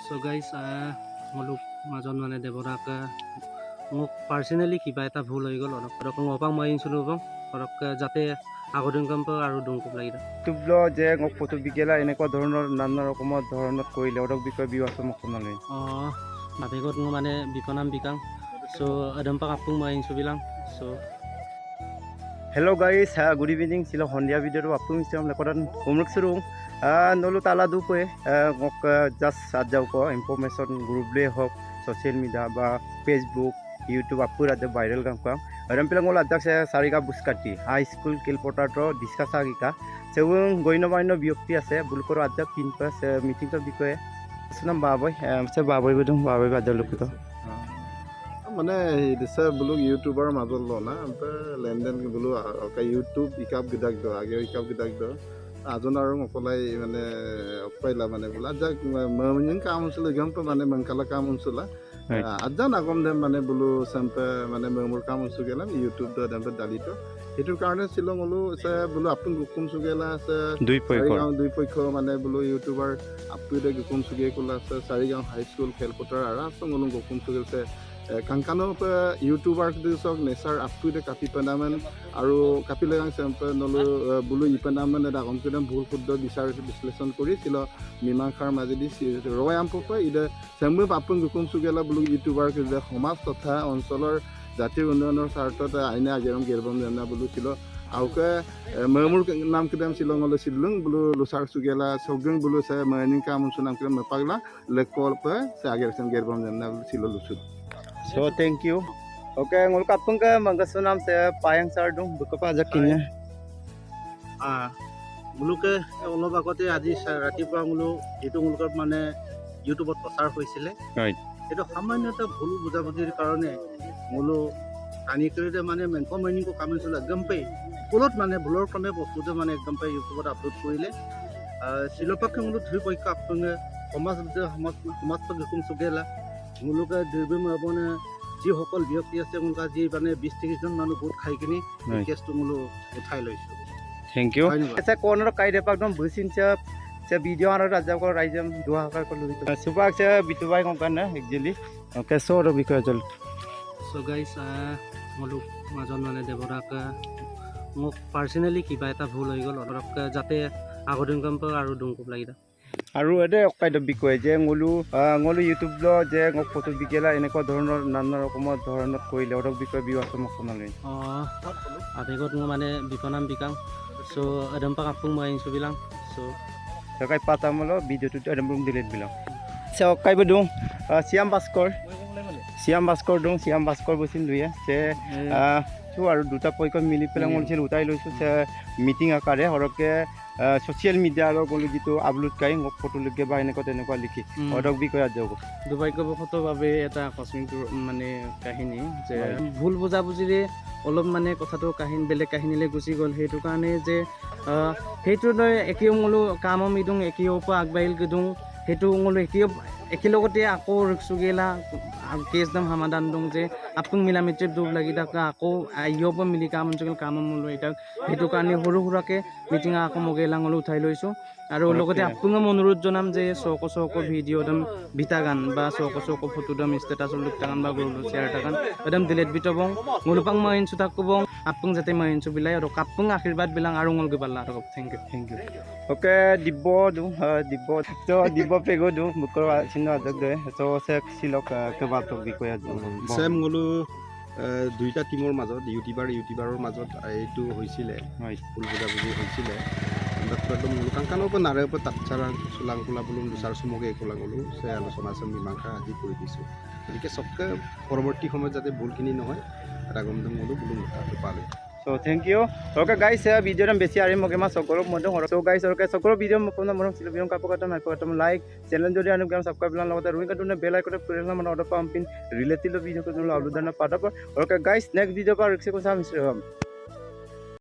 So guys, muluk majon mane devorak মোক পাৰ্সোনালি কিবা এটা ভুল হৈ গ'ল অলপ অপাং মই ইনসুলো বং অলপ যাতে আগদিন কাম আৰু দুংকুপ লাগিলা তুবলো যে মোক ফটো বিকেলা এনেকুৱা ধৰণৰ নানা ৰকমৰ ধৰণত কৰিলে অলপ বিষয় বিউ আছে মোক কোনালে আবেগত মই মানে বিকনাম বিকাং সো আদমপাক আপুং মই ইনসু বিলাং so hello' guys good evening ছিল সন্ধিয়া ভিডিঅ'টো আপুং ইছাম লেকডন হোমৱৰ্ক সুৰু নলো তালা দুপে মোক জাস্ট সাজাও কো ইনফরমেশন গ্রুপলে হোক সোশ্যাল মিডিয়া বা ফেসবুক ইউটিউব আপুর আদে ভাইরাল গাম কাম আরম পিলাঙ্গল আদাক সে সারিকা বুসকাটি হাই স্কুল কিলপটাটো ডিসকাসা গিকা সেউং গইনবাইন ব্যক্তি আছে বুলকর আদাক পিনপা সে মিটিং তো বিষয়ে সুনাম বাবই সে বাবই বদুম বাবই বাদল লুকুত মানে দিছে বুলু ইউটিউবার মাজল ল না লেনদেন বুলু ইউটিউব ইকাপ গিদাক দ আগে ইকাপ গিদাক দ আজন আৰু অকলাই মানে অকপাইলা মানে বোলা যাক মমিন কাম উনছিল গমপ মানে মংকালা কাম উনছিলা আজান আগম দে মানে বুলু চেম্পে মানে মমুর কাম উনছু গেলাম ইউটিউব দ দেমপে দালিতো এটোৰ কাৰণে শিলং হলো আছে বুলু আপুন গুকুম সুগেলা আছে দুই পক্ষ মানে বুলু ইউটিউবার আপুদে গুকুম সুগে কলা আছে চাৰিগাঁও হাই স্কুল খেলপথাৰ আৰু আছে গলু গুকুম সুগেলছে কাংকানো ইউটিউবাৰ দিছক নেচাৰ আপুদে কাপি পেনামেন আৰু কাপি লাগাং চেম্পে নলো বুলু ইপেনামেন এটা কমপিডেম ভুল শুদ্ধ বিচাৰ বিশ্লেষণ কৰিছিল মীমাংসাৰ মাজেদি ৰয় আমপ ইদে চেম্বু আপুন গুকুম সুগেলা বুলু ইউটিউবাৰ যে সমাজ তথা অঞ্চলৰ জাতীয় উন্নয়নৰ স্বাৰ্থত আইনে আগেৰম গেৰবম জানা বুলু ছিল আউকে মমুর নাম কিদাম শিলংলে শিলং বুলু লুসার সুগেলা সগং বুলু সে ময়নিং কাম উনসু নাম কিদাম পাগলা লেকল পে সে আগেরম গেরবম জানা বুলু ছিল লুসু so thank you okay ngol kapung ka manggaso nam se payang sar dung bukapa jakinya মুলুকে অলপ আগতে আজি ৰাতিপুৱা মুলু এইটো মুলুকত মানে ইউটিউবত প্ৰচাৰ হৈছিলে এইটো সামান্য এটা ভুল বুজাবুজিৰ কাৰণে মুলু টানি কৰিতে মানে মেংক মৰ্নিংকো কামেন্ট চলে একদম পাই ভুলত মানে ভুলৰ ক্ৰমে বস্তুটো মানে একদম পাই ইউটিউবত আপলোড কৰিলে শিলপাকে মুলু ধুই পক্ষ আপুঙে সমাজ গুকুম সুগেলা মুলুকে দুৰ্বি মানে যিসকল ব্যক্তি আছে মুলুকা যি মানে 20-30জন মানুহ গোট খাই কিনি কেছটো মুলু উঠাই লৈছো thank you ऐसा कोनर कायदे पाकदम बुसिन से वीडियो आरो राजा को राइजम दुआ कर लुई सुबाक से बितुबाई कोन ना एक्चुअली ओके सो रो बिकय जल সো গাইস মুলুক মাজন মানে দেৱৰাক মোক পাৰ্সোনালি কিবা এটা ভুল হৈ গ'ল অলপ যাতে আগদিন কাম আৰু দুংকুপ লাগিলা আৰু এতে কাইদ বিকয় যে ngolu ইউটিউব ল যে মোক ফটো বিকেলা এনেকুৱা ধৰণৰ নানা ৰকমৰ ধৰণত কৰিলে অলপ বিষয় বিউ আছে মোক কোনালে আবেগত মই মানে বিকনাম বিকাং সো আদমপাক আপুং মই ইনসু বিলাং সো কাই পাতামলো ভিডিওটো আদম ডিলিট বিলাং সো কাইব দুং সিয়াম ভাস্কৰ দুং সিয়াম ভাস্কৰ বসিন দুয়া সে তো আৰু দুটা পইক মিলি পেলা মলছিল উঠাই লৈছো মিটিং আকাৰে হৰকে সোশ্যাল মিডিয়া আৰু গলি যেটো আপলোড কাই ফটো লগে বা এনেকুৱা তেনেকুৱা লিখি অডক বি কয়া যাওক দুৰ্ভাগ্যবশতভাৱে এটা আকস্মিক মানে কাহিনী যে ভুল বুজাবুজিৰে অলপ মানে কথাটো বেলেগ কাহিনীলৈ গুচি গ'ল সেইটো কাৰণে যে সেইটো একেও মোলো কাম মিদুং একেও পৰা আগবাঢ়িল গদুং সেইটো মোলো একেলগতে আকৌ ৰিক্সুগেলা কেছ দাম সমাধান দং যে আপুং মিলামিত্ৰে দুখ লাগি থাকা আকৌ আইয়প মিলি কাম মোলো এটা সেইটো কাৰণে সৰু সুৰাকে মিটিং আকৌ মগেলাং উঠাই লৈছোঁ আৰু লগতে আপুঙে অনুৰোধ জনাম যে চৌক ভিডিঅ' দম ভিটা গান বা চৌক ফটো দম ষ্টেটাছৰ লুক টাগান বা গৰু শ্বেয়াৰ টাগান একদম ডিলেট বিতবং মুলুপাং মই ইনসু তাক কবং আপুং যাতে মই ইনসু বিলাই আৰু কাপুং আশীৰ্বাদ বিলাং আৰু ngol গবালা আৰু থ্যাংক ইউ ওকে দিব দিব পেগো দু মুকৰ চিন আজক দে তো সে সিলক কেবাটো বিষয় সেম গলো দুইটা টিমৰ মাজত ইউটিউবাৰৰ মাজত এইটো হৈছিলে ফুল বুজাবুজি হৈছিলে একদম কাংকানৰ পৰা নাৰে পৰা তাতচাৰা চোলাং কোলা বুলুম দুচাৰ চুমকে একোলা গ'লো সে আলোচনা আছে মীমাংসা আদি কৰি দিছোঁ গতিকে চবকে পৰৱৰ্তী সময়ত যাতে ভুলখিনি নহয় এটা গম দম গ'লো বুলুম তাতে পালে so thank you okay guys video dam besi ari moge ma sokoro modo so guys okay sokoro video mo kona mono silo biong kapo kata na ko atom like channel jodi anu gam subscribe lan logata ruin kadune bell icon press na mana order pampin related video ko upload na pada okay guys next video pa rikse ko sam